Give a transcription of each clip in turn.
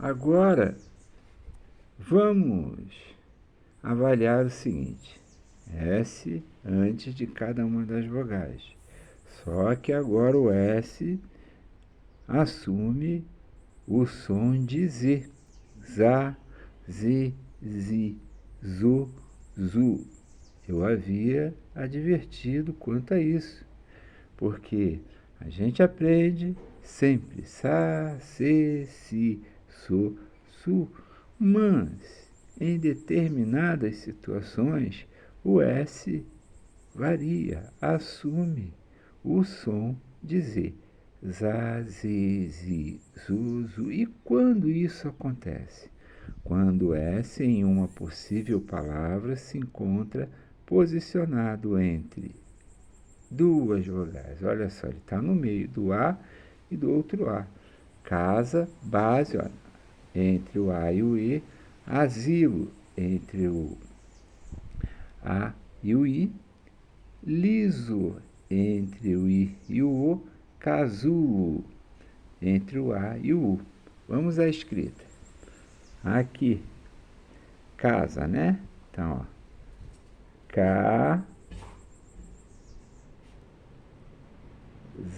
Agora, vamos avaliar o seguinte. S antes de cada uma das vogais. Só que agora o S assume o som de Z. Zá, zi, zi, zu, zu. Eu havia advertido quanto a isso, porque a gente aprende sempre sa, se, si, so, su, mas em determinadas situações o S varia, assume o som de Z. Zá, zi, zi, zu, zu. E quando isso acontece? Quando o S em uma possível palavra se encontra posicionado entre duas vogais. Olha só, ele está no meio do A e do outro A. Casa, base, ó, entre o A e o E. Asilo, entre o A e o I. Liso, entre o I e o O. Casulo, entre o A e o U. Vamos à escrita. Aqui, casa, né? Então, ó. Ca,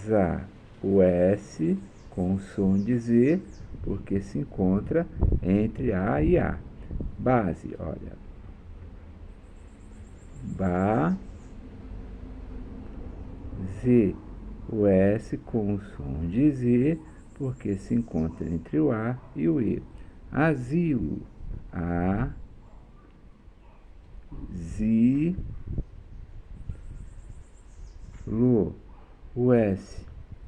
za, o S com o som de Z, porque se encontra entre A e A. Base, olha. Ba, Z, o S com o som de Z, porque se encontra entre o A e o E. Asilo, A, zi, lo, o S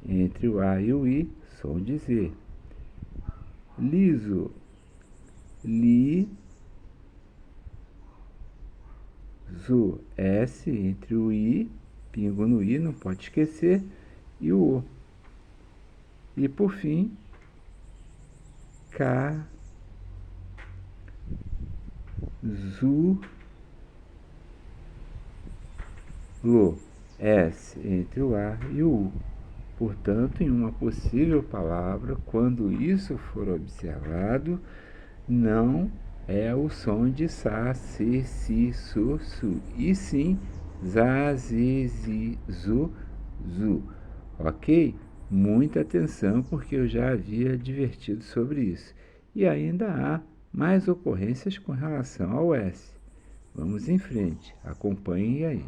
entre o A e o I, som de Z. Liso, li, zo, S entre o I, pingo no I, não pode esquecer, e o O. E por fim, ca, zu, lo, S entre o A e o U. Portanto, em uma possível palavra, quando isso for observado, não é o som de sa, se, si, so, su, e sim za, zi, zi, zu, zu. Ok? Muita atenção, porque eu já havia advertido sobre isso. E ainda há mais ocorrências com relação ao S. Vamos em frente, acompanhem aí.